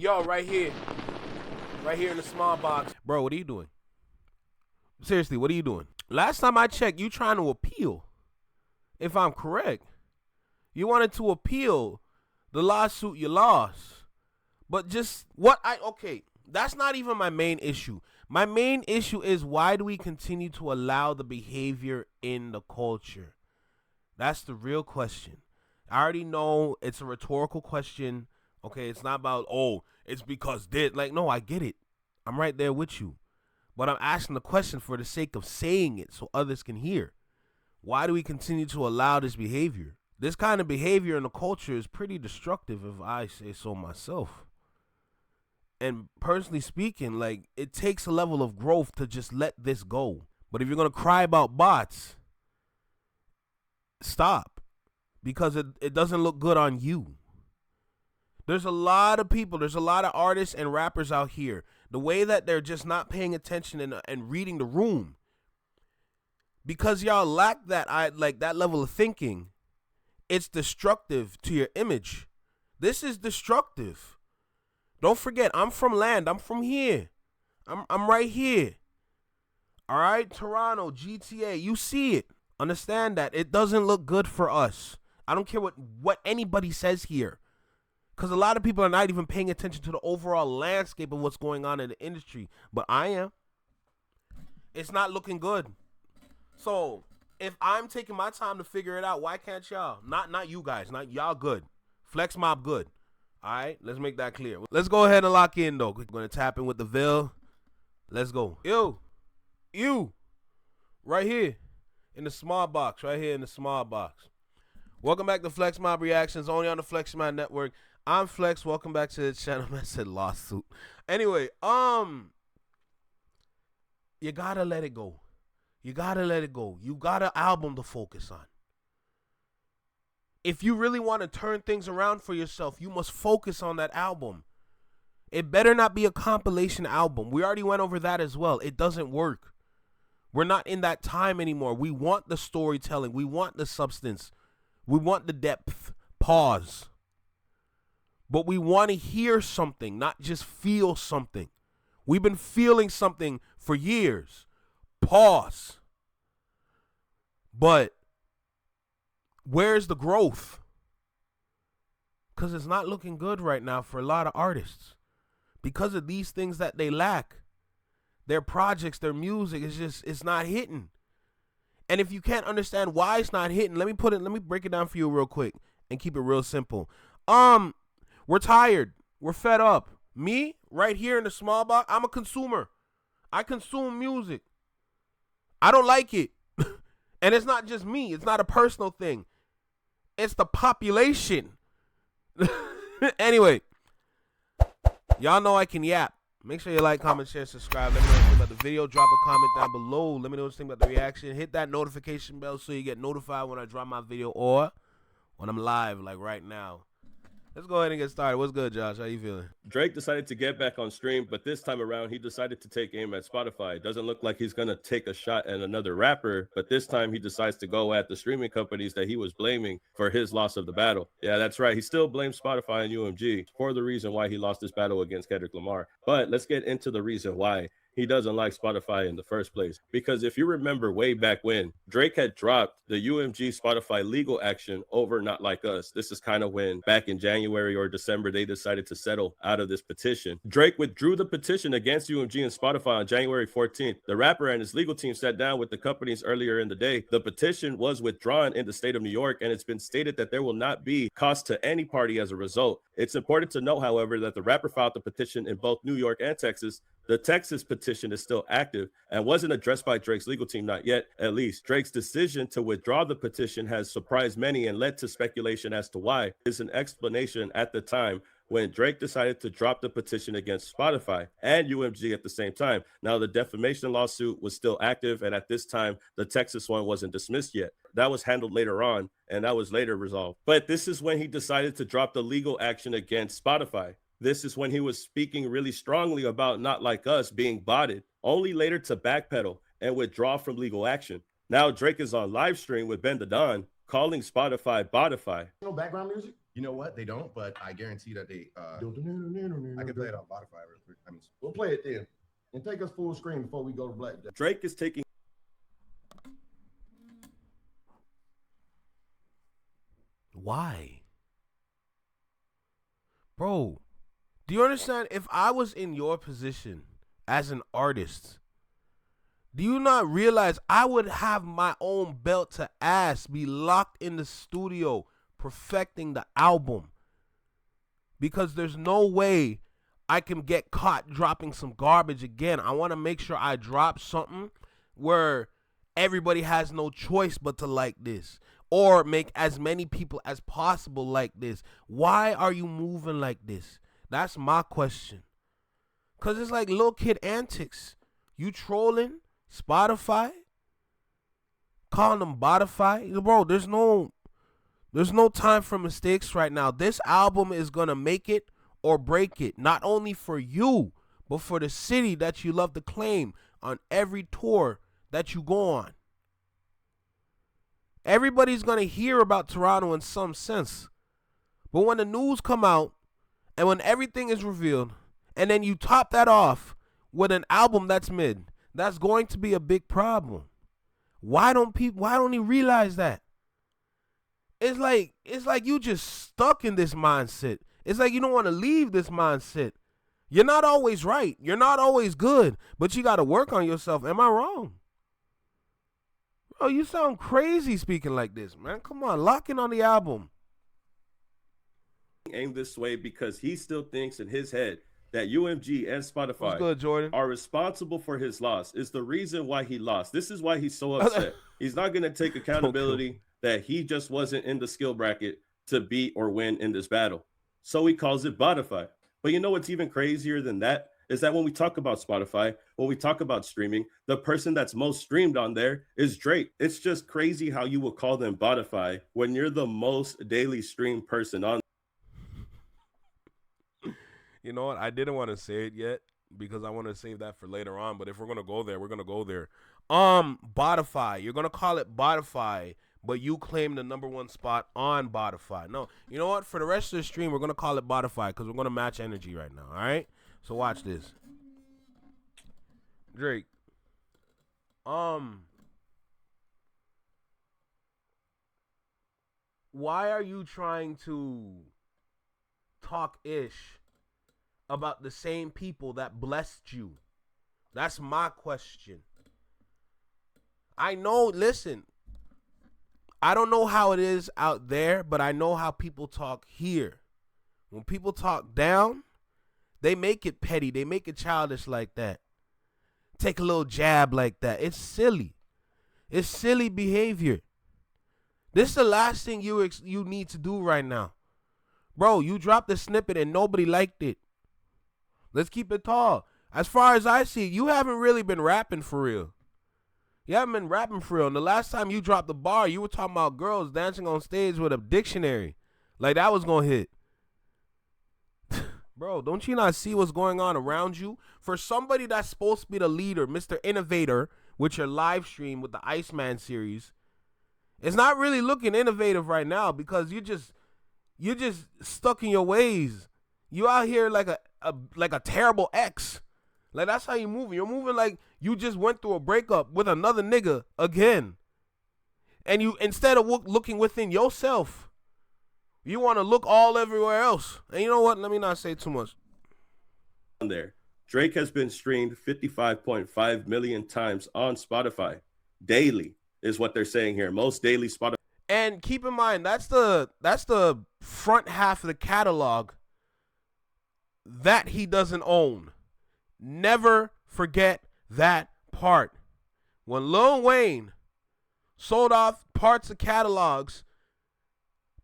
Yo, right here in the small box. Bro, what are you doing? Seriously, what are you doing? Last time I checked, you trying to appeal. If I'm correct, you wanted to appeal the lawsuit you lost. But okay, that's not even my main issue. My main issue is, why do we continue to allow the behavior in the culture? That's the real question. I already know it's a rhetorical question. Okay, it's not about, oh, it's because this. Like, no, I get it. I'm right there with you. But I'm asking the question for the sake of saying it so others can hear. Why do we continue to allow this behavior? This kind of behavior in the culture is pretty destructive, if I say so myself. And personally speaking, like, it takes a level of growth to just let this go. But if you're going to cry about bots, stop. Because it doesn't look good on you. There's a lot of people, there's a lot of artists and rappers out here. The way that they're just not paying attention and reading the room. Because y'all lack that level of thinking, it's destructive to your image. This is destructive. Don't forget, I'm from land. I'm from here. I'm right here. All right, Toronto, GTA, you see it. Understand that it doesn't look good for us. I don't care what anybody says here. Because a lot of people are not even paying attention to the overall landscape of what's going on in the industry. But I am. It's not looking good. So, if I'm taking my time to figure it out, why can't y'all? Not you guys. Not y'all good. Flex Mob good. All right? Let's make that clear. Let's go ahead and lock in, though. We're going to tap in with the Ville. Let's go. You. Right here. In the small box. Right here in the small box. Welcome back to Flex Mob Reactions. Only on the Flex Mob Network. I'm Flex. Welcome back to the channel. I said lawsuit. Anyway, you gotta let it go. You gotta let it go. You got an album to focus on. If you really want to turn things around for yourself, you must focus on that album. It better not be a compilation album. We already went over that as well. It doesn't work. We're not in that time anymore. We want the storytelling. We want the substance. We want the depth. Pause. But we want to hear something, not just feel something. We've been feeling something for years. Pause. But where's the growth? Because it's not looking good right now for a lot of artists. Because of these things that they lack. Their projects, their music, it's not hitting. And if you can't understand why it's not hitting, let me break it down for you real quick and keep it real simple. We're tired. We're fed up. Me, right here in the small box, I'm a consumer. I consume music. I don't like it. And it's not just me. It's not a personal thing. It's the population. Anyway, y'all know I can yap. Make sure you like, comment, share, subscribe. Let me know what you think about the video. Drop a comment down below. Let me know what you think about the reaction. Hit that notification bell so you get notified when I drop my video or when I'm live, like right now. Let's go ahead and get started. What's good, Josh? How you feeling? Drake decided to get back on stream, but this time around, he decided to take aim at Spotify. It doesn't look like he's going to take a shot at another rapper, but this time he decides to go at the streaming companies that he was blaming for his loss of the battle. Yeah, that's right. He still blames Spotify and UMG for the reason why he lost this battle against Kendrick Lamar. But let's get into the reason why he doesn't like Spotify in the first place. Because if you remember way back when, Drake had dropped the UMG Spotify legal action over Not Like Us. This is kind of when back in January or December, they decided to settle out of this petition. Drake withdrew the petition against UMG and Spotify on January 14th. The rapper and his legal team sat down with the companies earlier in the day. The petition was withdrawn in the state of New York, and it's been stated that there will not be cost to any party as a result. It's important to note, however, that the rapper filed the petition in both New York and Texas. The Texas petition is still active and wasn't addressed by Drake's legal team, not yet, at least. Drake's decision to withdraw the petition has surprised many and led to speculation as to why. There's an explanation at the time when Drake decided to drop the petition against Spotify and UMG at the same time. Now, the defamation lawsuit was still active, and at this time, the Texas one wasn't dismissed yet. That was handled later on, and that was later resolved. But this is when he decided to drop the legal action against Spotify. This is when he was speaking really strongly about Not Like Us being botted, only later to backpedal and withdraw from legal action. Now Drake is on live stream with Ben the Don, calling Spotify botify. No background music? You know what? They don't, but I guarantee that they. I can play it on Spotify real quick. I mean, we'll play it then, and take us full screen before we go to Black. Drake is taking. Why? Bro, do you understand? If I was in your position as an artist, do you not realize I would have my own belt to ass, be locked in the studio, perfecting the album? Because there's no way I can get caught dropping some garbage again. I want to make sure I drop something where everybody has no choice but to like this, or make as many people as possible like this. Why are you moving like this? That's my question. Because it's like little kid antics. You trolling Spotify, calling them Botify. Bro, there's no time for mistakes right now. This album is going to make it or break it, not only for you, but for the city that you love to claim on every tour that you go on. Everybody's going to hear about Toronto in some sense. But when the news come out and when everything is revealed, and then you top that off with an album that's mid, that's going to be a big problem. Why don't you realize that? It's like you just stuck in this mindset. It's like you don't want to leave this mindset. You're not always right. You're not always good, but you got to work on yourself. Am I wrong? Bro, you sound crazy speaking like this, man. Come on, lock in on the album. Aim this way because he still thinks in his head that UMG and Spotify What's good, Jordan? are responsible for his loss. Is the reason why he lost. This is why he's so upset. He's not going to take accountability that he just wasn't in the skill bracket to beat or win in this battle. So he calls it Spotify. But you know what's even crazier than that is that when we talk about Spotify, when we talk about streaming, the person that's most streamed on there is Drake. It's just crazy how you will call them Spotify when you're the most daily streamed person on. You know what? I didn't want to say it yet because I want to save that for later on. But if we're gonna go there, we're gonna go there. Spotify. You're gonna call it Spotify, but you claim the #1 spot on Spotify. No, you know what? For the rest of the stream, we're gonna call it Spotify because we're gonna match energy right now. All right. So watch this. Drake. Why are you trying to talk ish about the same people that blessed you? That's my question. I know, listen, I don't know how it is out there, but I know how people talk here. When people talk down, they make it petty. They make it childish like that. Take a little jab like that. It's silly. It's silly behavior. This is the last thing you need to do right now. Bro, you dropped the snippet and nobody liked it. Let's keep it tall. As far as I see, you haven't really been rapping for real. You haven't been rapping for real. And the last time you dropped the bar, you were talking about girls dancing on stage with a dictionary. Like that was going to hit. Bro, don't you not see what's going on around you? For somebody that's supposed to be the leader, Mr. Innovator, with your live stream with the Iceman series, it's not really looking innovative right now because you're just stuck in your ways. You out here like a terrible ex. Like that's how you moving. You're moving like you just went through a breakup with another nigga again. And you, instead of looking within yourself, you want to look all everywhere else. And you know what? Let me not say too much. There, Drake has been streamed 55.5 million times on Spotify daily, is what they're saying here. Most daily Spotify. And keep in mind, that's the front half of the catalog that he doesn't own. Never forget that part. When Lil Wayne sold off parts of catalogs,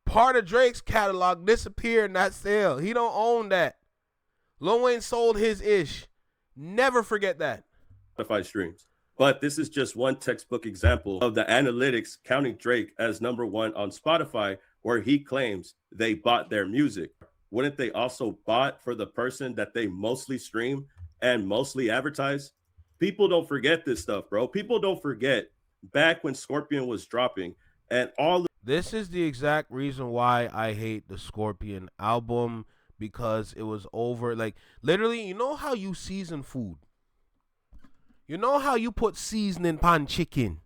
part of Drake's catalog disappeared in that sale. He don't own that. Lil Wayne sold his ish. Never forget that. Spotify streams. But this is just one textbook example of the analytics counting Drake as #1 on Spotify, where he claims they bought their music. Wouldn't they also bought for the person that they mostly stream and mostly advertise? People don't forget this stuff, bro. People don't forget back when Scorpion was dropping and all This is the exact reason why I hate the Scorpion album, because it was over. Like, literally, you know how you season food? You know how you put seasoning pan chicken?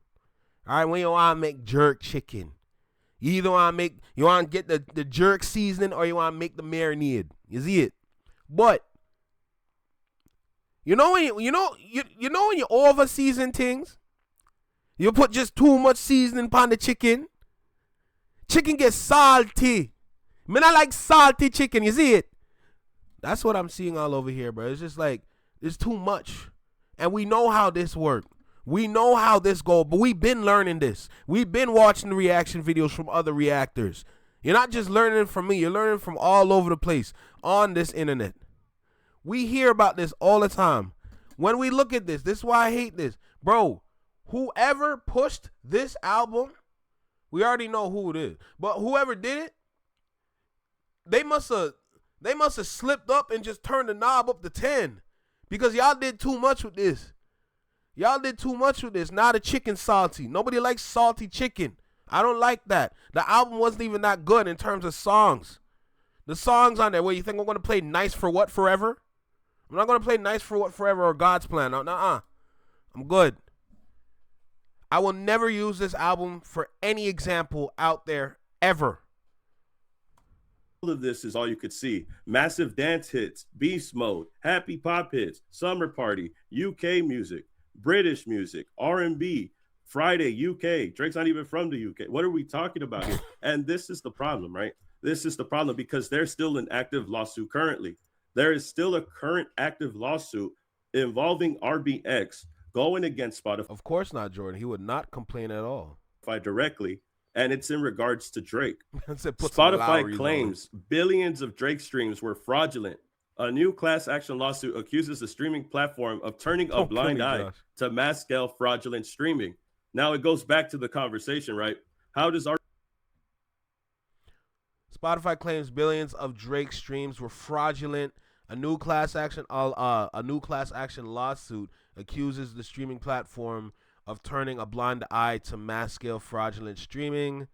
All right, when you want to make jerk chicken. You either want to get the jerk seasoning, or you want to make the marinade. You see it? But you know when you know when you over season things, you put just too much seasoning upon the chicken. Chicken gets salty. Me not like salty chicken. You see it? That's what I'm seeing all over here, bro. It's just like it's too much, and we know how this works. We know how this goes, but we've been learning this. We've been watching the reaction videos from other reactors. You're not just learning from me. You're learning from all over the place on this internet. We hear about this all the time. When we look at this is why I hate this. Bro, whoever pushed this album, we already know who it is. But whoever did it, they must have slipped up and just turned the knob up to 10. Because y'all did too much with this. Y'all did too much with this. Now the chicken's salty. Nobody likes salty chicken. I don't like that. The album wasn't even that good in terms of songs. The songs on there, where you think I'm going to play Nice for What Forever? I'm not going to play Nice for What Forever or God's Plan. Nuh-uh. I'm good. I will never use this album for any example out there ever. All of this is all you could see. Massive dance hits, beast mode, happy pop hits, summer party, UK music, British music, R&B, Friday, UK. Drake's not even from the UK. What are we talking about here? And this is the problem, right? This is the problem, because there's still an active lawsuit currently. There is still a current active lawsuit involving RBX going against Spotify. Of course not, Jordan. He would not complain at all. Directly, and it's in regards to Drake. Spotify Spotify claims billions of Drake streams were fraudulent. A new class action lawsuit accuses the streaming platform of turning a blind eye to mass scale fraudulent streaming. Now it goes back to the conversation, right? How does our Spotify claims billions of Drake streams were fraudulent. A new class action lawsuit accuses the streaming platform of turning a blind eye to mass scale fraudulent streaming.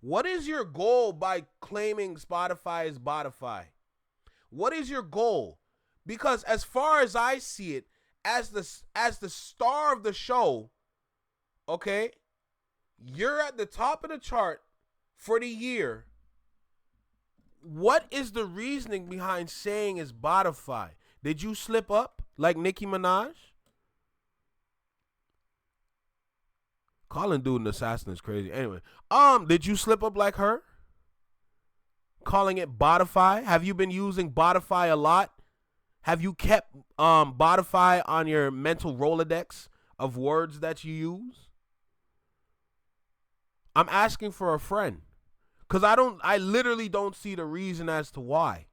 What is your goal by claiming Spotify is Spotify? What is your goal? Because as far as I see it, as the star of the show, okay, you're at the top of the chart for the year. What is the reasoning behind saying it's Spotify? Did you slip up like Nicki Minaj? Calling dude an assassin is crazy. Anyway, did you slip up like her? Calling it Spotify? Have you been using Spotify a lot? Have you kept Spotify on your mental Rolodex of words that you use? I'm asking for a friend. Because I literally don't see the reason as to why.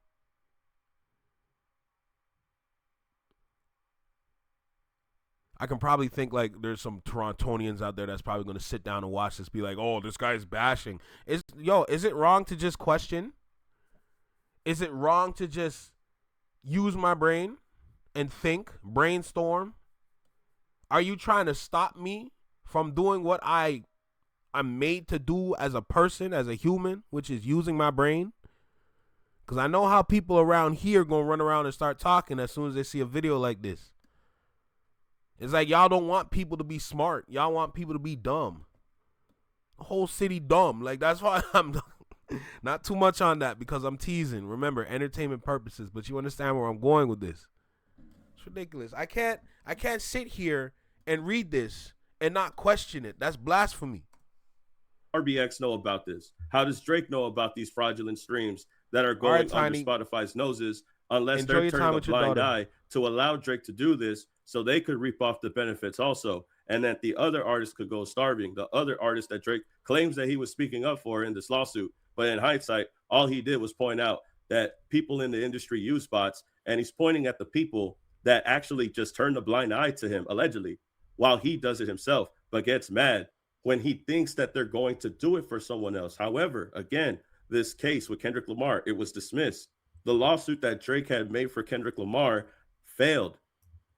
I can probably think like there's some Torontonians out there that's probably going to sit down and watch this, be like, oh, this guy's bashing. Is it wrong to just question? Is it wrong to just use my brain and think, brainstorm? Are you trying to stop me from doing what I'm made to do as a person, as a human, which is using my brain? Because I know how people around here going to run around and start talking as soon as they see a video like this. It's like y'all don't want people to be smart. Y'all want people to be dumb. The whole city dumb. Like, that's why I'm not too much on that, because I'm teasing. Remember, entertainment purposes. But you understand where I'm going with this. It's ridiculous. I can't sit here and read this and not question it. That's blasphemy. RBX know about this? How does Drake know about these fraudulent streams that are going under Spotify's noses, unless they're turning a blind eye to allow Drake to do this so they could reap off the benefits also, and that the other artists could go starving, the other artists that Drake claims that he was speaking up for in this lawsuit. But in hindsight, all he did was point out that people in the industry use bots, and he's pointing at the people that actually just turned a blind eye to him, allegedly, while he does it himself, but gets mad when he thinks that they're going to do it for someone else. However, again, this case with Kendrick Lamar, it was dismissed. The lawsuit that Drake had made for Kendrick Lamar failed.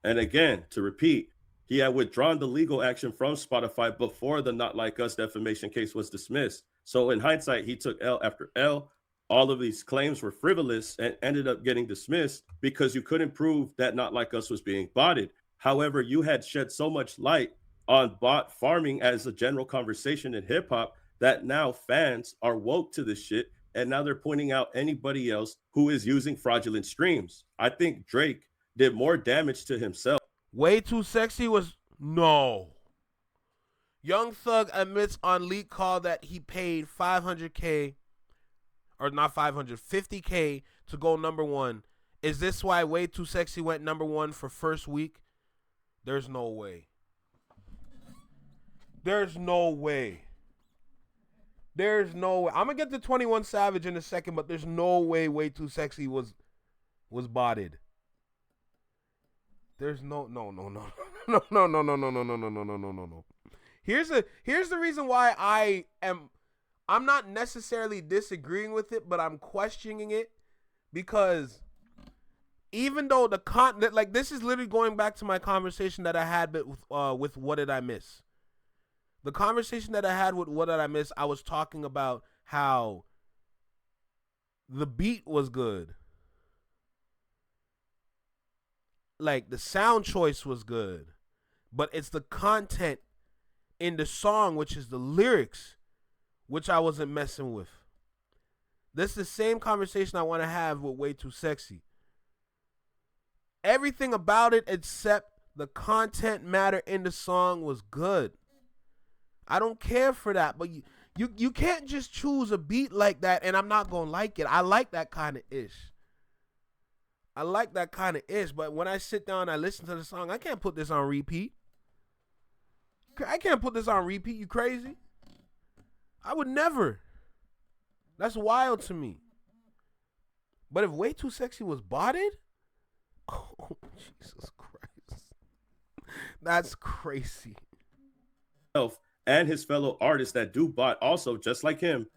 And again, to repeat, he had withdrawn the legal action from Spotify before the Not Like Us defamation case was dismissed. So in hindsight, he took L after L. All of these claims were frivolous and ended up getting dismissed because you couldn't prove that Not Like Us was being botted. However, you had shed so much light on bot farming as a general conversation in hip hop that now fans are woke to this shit. And now they're pointing out anybody else who is using fraudulent streams. I think Drake did more damage to himself. Way Too Sexy was no. Young Thug admits on leak call that he paid $500K, or not 50K to go number one. Is this why Way Too Sexy went number one for first week? There's no way. There's no way. There's no way. I'm gonna get to 21 Savage in a second, but there's no way Way Too Sexy was botted. There's no. Here's the reason why I'm not necessarily disagreeing with it, but I'm questioning it, because even though this is literally going back to my conversation that I had with What Did I Miss? The conversation that I had with What Did I Miss, I was talking about how the beat was good. Like, the sound choice was good. But it's the content in the song, which is the lyrics, which I wasn't messing with. This is the same conversation I want to have with Way Too Sexy. Everything about it except the content matter in the song was good. I don't care for that, but you can't just choose a beat like that and I'm not going to like it. I like that kind of ish. But when I sit down and I listen to the song, I can't put this on repeat. You crazy? I would never. That's wild to me. But if Way Too Sexy was botted, oh, Jesus Christ. That's crazy. And his fellow artists that do bot also, just like him,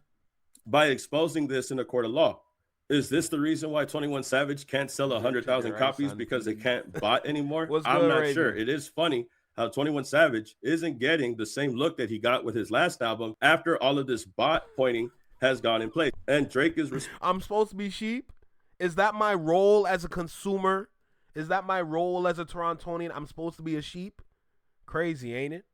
by exposing this in a court of law. Is this the reason why 21 Savage can't sell 100,000 copies because they can't bot anymore? I'm not sure. It is funny how 21 Savage isn't getting the same look that he got with his last album after all of this bot pointing has gone in place. And Drake is... I'm supposed to be sheep? Is that my role as a consumer? Is that my role as a Torontonian? I'm supposed to be a sheep? Crazy, ain't it?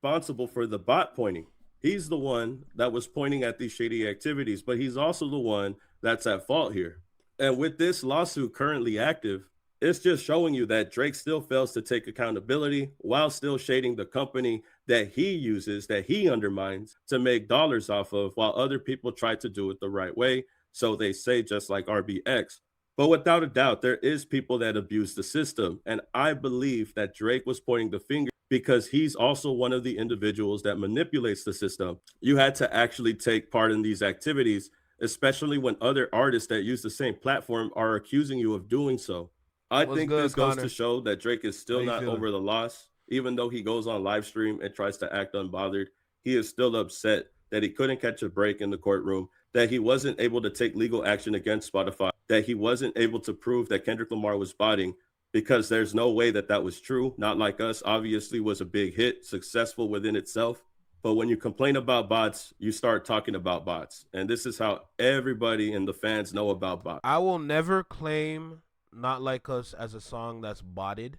Responsible for the bot pointing. He's the one that was pointing at these shady activities, but he's also the one that's at fault here. And with this lawsuit currently active, it's just showing you that Drake still fails to take accountability while still shading the company that he uses, that he undermines to make dollars off of, while other people try to do it the right way. So they say, just like RBX. But without a doubt, there is people that abuse the system. And I believe that Drake was pointing the finger because he's also one of the individuals that manipulates the system. You had to actually take part in these activities, especially when other artists that use the same platform are accusing you of doing so. I think this goes to show that Drake is still not over the loss. Even though he goes on live stream and tries to act unbothered, he is still upset that he couldn't catch a break in the courtroom, that he wasn't able to take legal action against Spotify, that he wasn't able to prove that Kendrick Lamar was botting, because there's no way that that was true. Not Like Us obviously was a big hit, successful within itself. But when you complain about bots, you start talking about bots. And this is how everybody and the fans know about bots. I will never claim Not Like Us as a song that's botted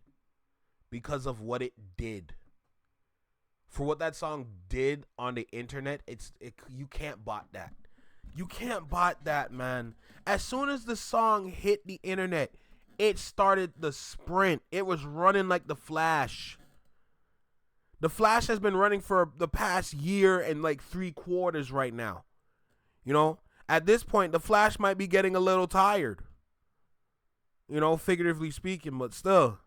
because of what it did. For what that song did on the internet, you can't bot that. You can't bot that, man. As soon as the song hit the internet, it started the sprint. It was running like the Flash. The Flash has been running for the past year and like 3/4 right now. You know, at this point, the Flash might be getting a little tired. You know, figuratively speaking, but still.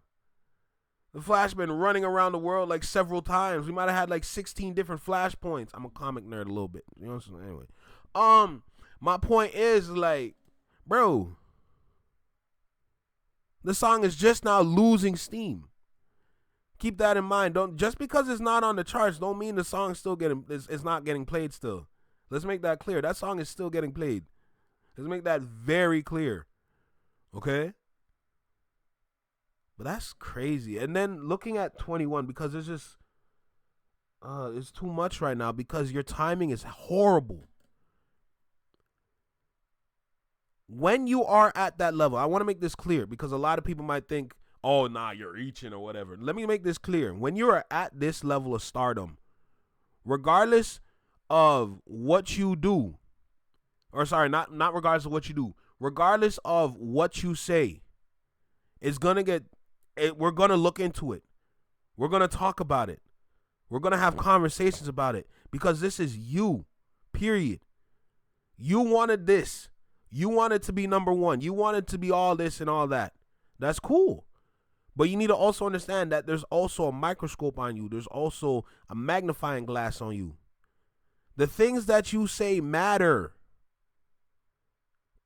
The Flash been running around the world like several times. We might have had like 16 different Flash points. I'm a comic nerd a little bit. You know what I'm saying? Anyway. My point is, like, bro, the song is just now losing steam. Keep that in mind. Don't just because it's not on the charts don't mean the song still it's not getting played still. Let's make that clear. That song is still getting played. Let's make that very clear. Okay? But that's crazy. And then looking at 21, because it's just it's too much right now because your timing is horrible. When you are at that level, I want to make this clear because a lot of people might think, oh, nah, you're reaching or whatever. Let me make this clear. When you are at this level of stardom, regardless of what you do, or sorry, not regardless of what you do, regardless of what you say, it's going to get, we're going to look into it. We're going to talk about it. We're going to have conversations about it because this is you, period. You wanted this. You wanted to be number one. You wanted to be all this and all that. That's cool. But you need to also understand that there's also a microscope on you. There's also a magnifying glass on you. The things that you say matter.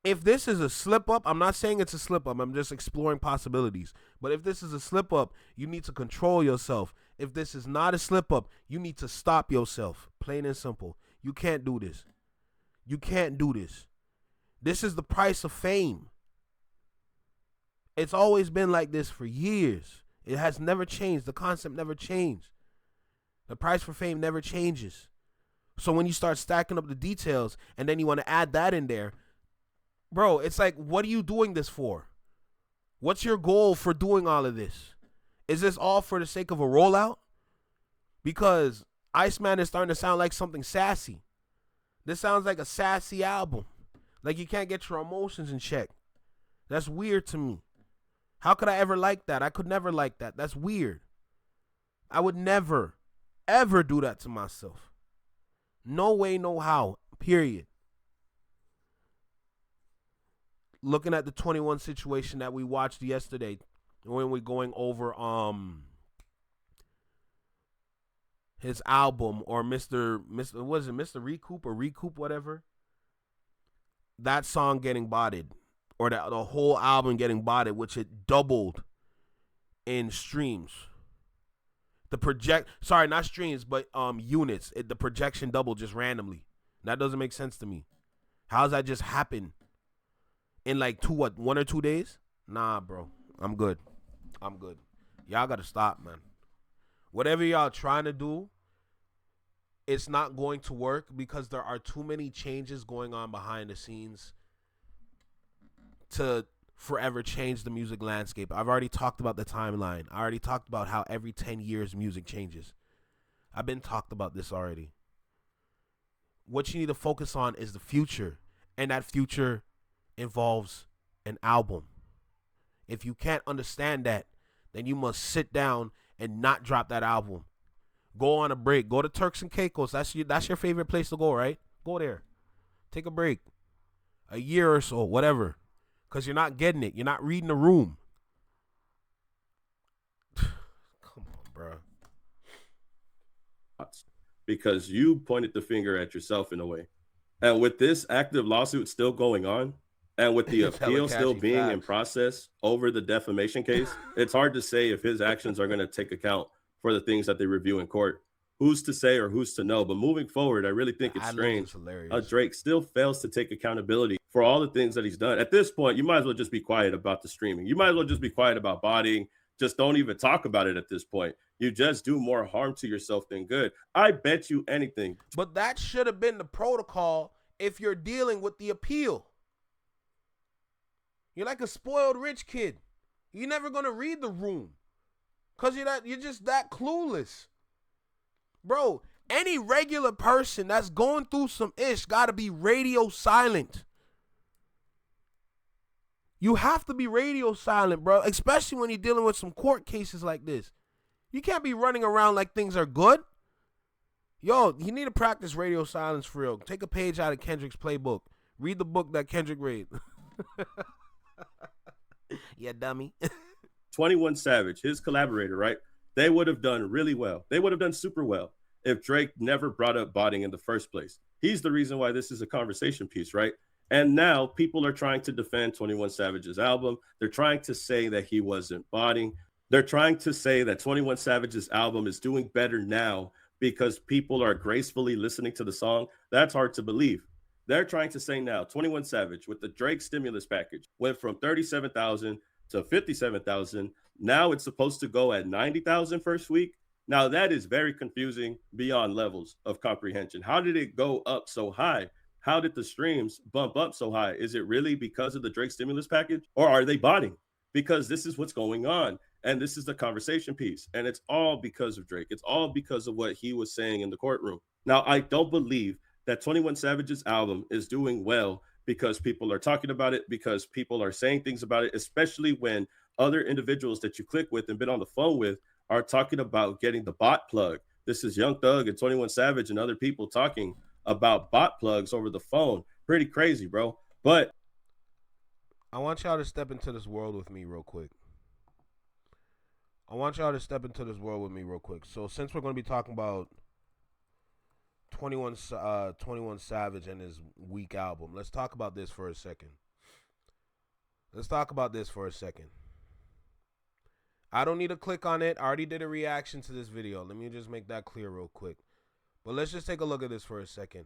If this is a slip up, I'm not saying it's a slip up. I'm just exploring possibilities. But if this is a slip up, you need to control yourself. If this is not a slip up, you need to stop yourself. Plain and simple. You can't do this. You can't do this. This is the price of fame. It's always been like this for years. It has never changed. The concept never changed. The price for fame never changes. So when you start stacking up the details and then you want to add that in there, bro, it's like, what are you doing this for? What's your goal for doing all of this? Is this all for the sake of a rollout? Because Iceman is starting to sound like something sassy. This sounds like a sassy album. Like you can't get your emotions in check. That's weird to me. How could I ever like that? I could never like that. That's weird. I would never, ever do that to myself. No way, no how. Period. Looking at the 21 situation that we watched yesterday when we're going over his album or Mr. Was it Mr. Recoup whatever? That song getting botted, or the whole album getting botted, which it doubled in streams. Not streams, but units. The projection doubled just randomly. That doesn't make sense to me. How's that just happen in like 1 or 2 days? Nah, bro. I'm good. Y'all gotta stop, man. Whatever y'all trying to do, it's not going to work because there are too many changes going on behind the scenes to forever change the music landscape. I've already talked about the timeline. I already talked about how every 10 years music changes. I've been talked about this already. What you need to focus on is the future, and that future involves an album. If you can't understand that, then you must sit down and not drop that album. Go on a break. Go to Turks and Caicos. That's your favorite place to go, right? Go there. Take a break. A year or so, whatever. Because you're not getting it. You're not reading the room. Come on, bro. Because you pointed the finger at yourself in a way. And with this active lawsuit still going on, and with the appeal still being in process over the defamation case, it's hard to say if his actions are going to take account for the things that they review in court. Who's to say or who's to know? But moving forward, I really think it's strange. Drake still fails to take accountability for all the things that he's done. At this point, you might as well just be quiet about the streaming. You might as well just be quiet about bodying. Just don't even talk about it at this point. You just do more harm to yourself than good. I bet you anything. But that should have been the protocol if you're dealing with the appeal. You're like a spoiled rich kid. You're never going to read the room. Because you're just that clueless. Bro, any regular person that's going through some ish got to be radio silent. You have to be radio silent, bro. Especially when you're dealing with some court cases like this. You can't be running around like things are good. Yo, you need to practice radio silence for real. Take a page out of Kendrick's playbook. Read the book that Kendrick read. Yeah, dummy. 21 Savage, his collaborator, right? They would have done really well. They would have done super well if Drake never brought up botting in the first place. He's the reason why this is a conversation piece, right? And now people are trying to defend 21 Savage's album. They're trying to say that he wasn't botting. They're trying to say that 21 Savage's album is doing better now because people are gracefully listening to the song. That's hard to believe. They're trying to say now 21 Savage with the Drake stimulus package went from 37,000 to 57,000. Now it's supposed to go at 90,000 first week. Now that is very confusing beyond levels of comprehension. How did it go up so high? How did the streams bump up so high? Is it really because of the Drake stimulus package, or are they botting? Because this is what's going on. And this is the conversation piece. And it's all because of Drake. It's all because of what he was saying in the courtroom. Now, I don't believe that 21 Savage's album is doing well because people are talking about it, because people are saying things about it, especially when other individuals that you click with and been on the phone with are talking about getting the bot plug. This is Young Thug and 21 Savage and other people talking about bot plugs over the phone. Pretty crazy, bro. But I want y'all to step into this world with me real quick. So since we're going to be talking about 21 Savage and his weak album, let's talk about this for a second. I don't need to click on it. I already did a reaction to this video. Let me just make that clear real quick. But let's just take a look at this for a second.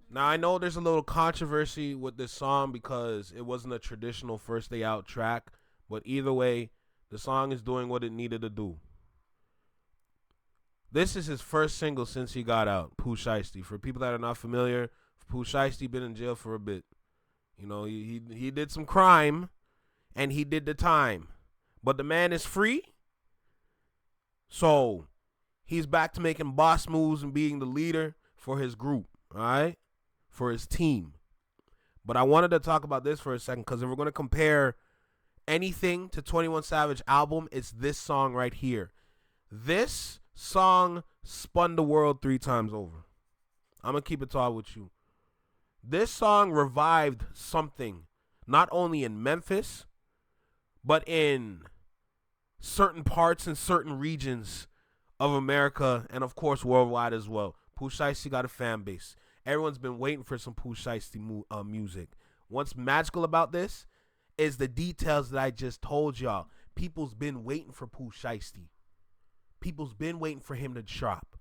Now, I know there's a little controversy with this song because it wasn't a traditional first day out track. But either way, the song is doing what it needed to do. This is his first single since he got out, Pooh Shiesty. For people that are not familiar, Pooh Shiesty been in jail for a bit. You know, he did some crime, and he did the time. But the man is free. So, he's back to making boss moves and being the leader for his group, all right? For his team. But I wanted to talk about this for a second because if we're going to compare anything to 21 Savage album, it's this song right here. This song spun the world 3 times over. I'm going to keep it tall with you. This song revived something, not only in Memphis, but in certain parts and certain regions of America and, of course, worldwide as well. Pooh Shiesty got a fan base. Everyone's been waiting for some Pooh Shiesty music. What's magical about this is the details that I just told y'all. People's been waiting for Pooh Shiesty. People's been waiting for him to drop.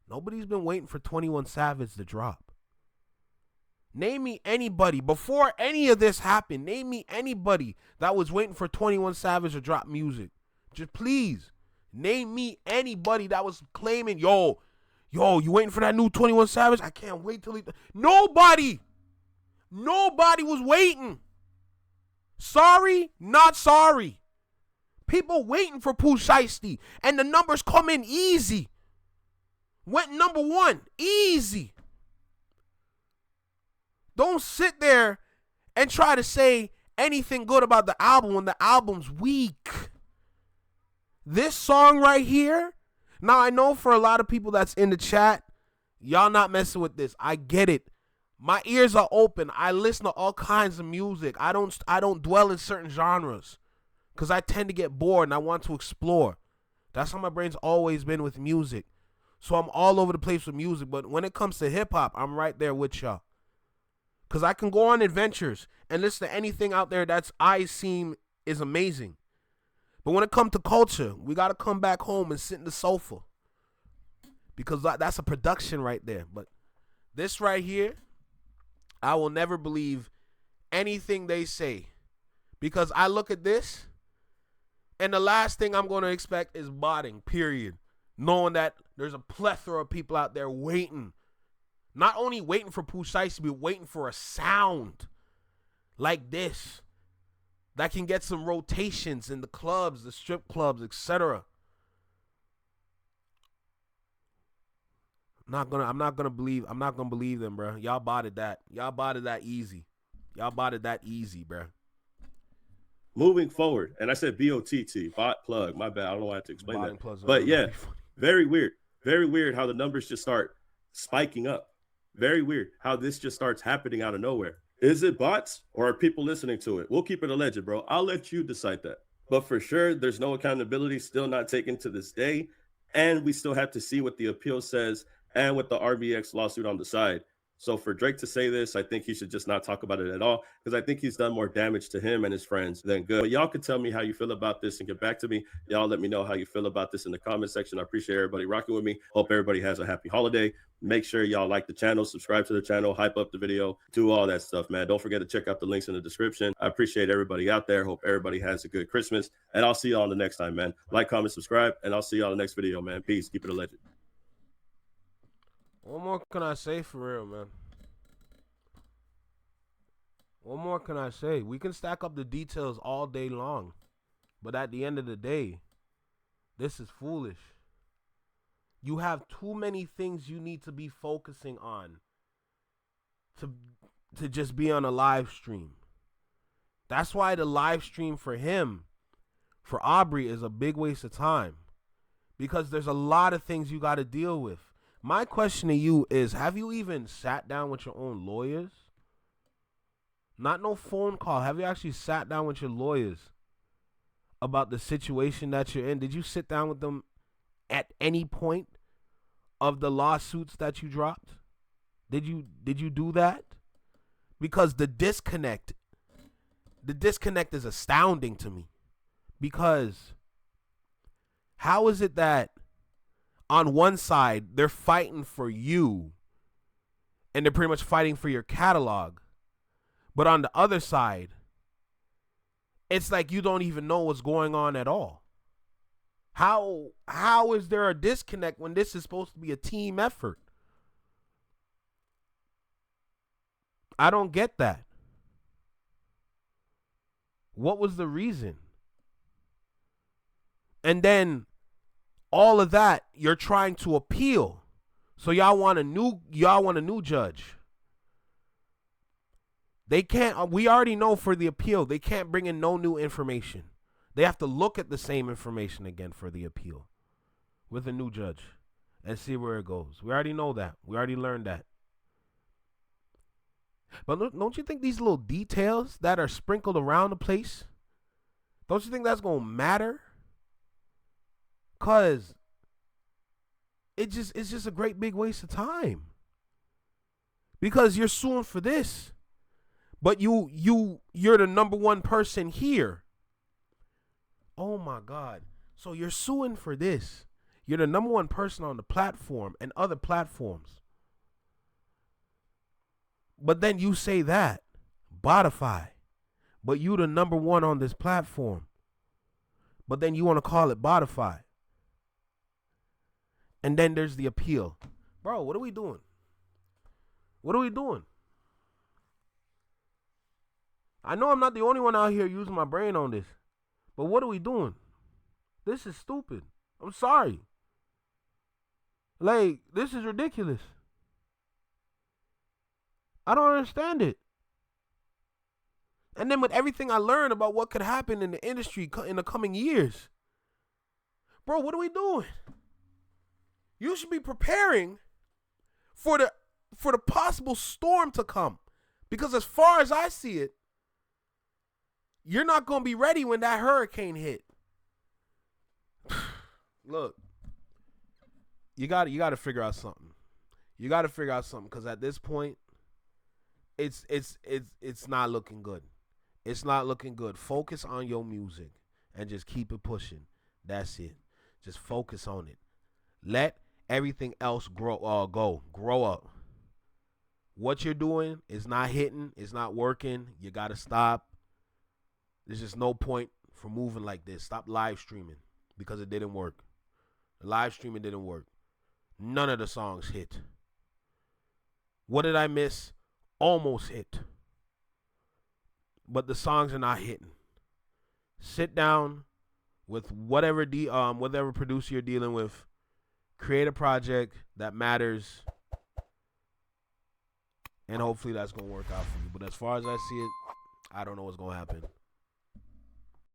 Nobody's been waiting for 21 Savage to drop. Name me anybody, before any of this happened, name me anybody that was waiting for 21 Savage to drop music. Just please, name me anybody that was claiming, yo, you waiting for that new 21 Savage? I can't wait till he... Nobody was waiting. Sorry, not sorry. People waiting for Pooh Shiesty, and the numbers come in easy. Went number 1, easy. Don't sit there and try to say anything good about the album when the album's weak. This song right here, now I know for a lot of people that's in the chat, y'all not messing with this. I get it. My ears are open. I listen to all kinds of music. I don't dwell in certain genres because I tend to get bored and I want to explore. That's how my brain's always been with music. So I'm all over the place with music. But when it comes to hip-hop, I'm right there with y'all. Because I can go on adventures and listen to anything out there that's I seem is amazing. But when it comes to culture, we got to come back home and sit in the sofa. Because that's a production right there. But this right here, I will never believe anything they say. Because I look at this, and the last thing I'm going to expect is botting, period. Knowing that there's a plethora of people out there waiting. Not only waiting for Pooh Shiesty, but waiting for a sound like this that can get some rotations in the clubs, the strip clubs, etc. I'm not gonna believe them, bro. Y'all botted that. Y'all botted that easy, bro. Moving forward, and I said BOTT, bot plug. My bad. I don't know why I have to explain that. But yeah, very weird. Very weird how the numbers just start spiking up. Very weird how this just starts happening out of nowhere. Is it bots or are people listening to it? We'll keep it alleged, bro. I'll let you decide that. But for sure, there's no accountability still not taken to this day. And we still have to see what the appeal says and with the RBX lawsuit on the side. So for Drake to say this, I think he should just not talk about it at all, because I think he's done more damage to him and his friends than good. But y'all can tell me how you feel about this and get back to me. Y'all let me know how you feel about this in the comment section. I appreciate everybody rocking with me. Hope everybody has a happy holiday. Make sure y'all like the channel, subscribe to the channel, hype up the video, do all that stuff, man. Don't forget to check out the links in the description. I appreciate everybody out there. Hope everybody has a good Christmas, and I'll see y'all the next time, man. Like, comment, subscribe, and I'll see y'all in the next video, man. Peace. Keep it a legend. What more can I say for real, man? What more can I say? We can stack up the details all day long, but at the end of the day, this is foolish. You have too many things you need to be focusing on to just be on a live stream. That's why the live stream for him, for Aubrey, is a big waste of time, because there's a lot of things you got to deal with. My question to you is, have you even sat down with your own lawyers? Not no phone call. Have you actually sat down with your lawyers about the situation that you're in? Did you sit down with them at any point of the lawsuits that you dropped? Did you do that? Because the disconnect is astounding to me. Because how is it that on one side they're fighting for you and they're pretty much fighting for your catalog, but on the other side, it's like you don't even know what's going on at all? How is there a disconnect when this is supposed to be a team effort? I don't get that. What was the reason? And then all of that, you're trying to appeal. So y'all want a new judge. They can't, we already know for the appeal, they can't bring in no new information. They have to look at the same information again for the appeal with a new judge and see where it goes. We already know that. We already learned that. But don't you think these little details that are sprinkled around the place, don't you think that's going to matter? Because it's just a great big waste of time. Because you're suing for this, but you're the number one person here. Oh my God. So you're suing for this. You're the number one person on the platform and other platforms. But then you say that, Spotify, but you the number one on this platform. But then you want to call it Spotify. And then there's the appeal. Bro, what are we doing? What are we doing? I know I'm not the only one out here using my brain on this, but what are we doing? This is stupid. I'm sorry. Like, this is ridiculous. I don't understand it. And then with everything I learned about what could happen in the industry in the coming years, bro, what are we doing? You should be preparing for the possible storm to come. Because as far as I see it, you're not going to be ready when that hurricane hit. Look, you got to figure out something. You got to figure out something, because at this point, it's not looking good. It's not looking good. Focus on your music and just keep it pushing. That's it. Just focus on it. Let everything else grow up. What you're doing is not hitting. It's not working. You got to stop. There's just no point for moving like this. Stop live streaming, because it didn't work. The live streaming didn't work. None of the songs hit. What Did I Miss? Almost hit. But the songs are not hitting. Sit down with whatever producer you're dealing with. Create a project that matters. And hopefully that's going to work out for you. But as far as I see it, I don't know what's going to happen.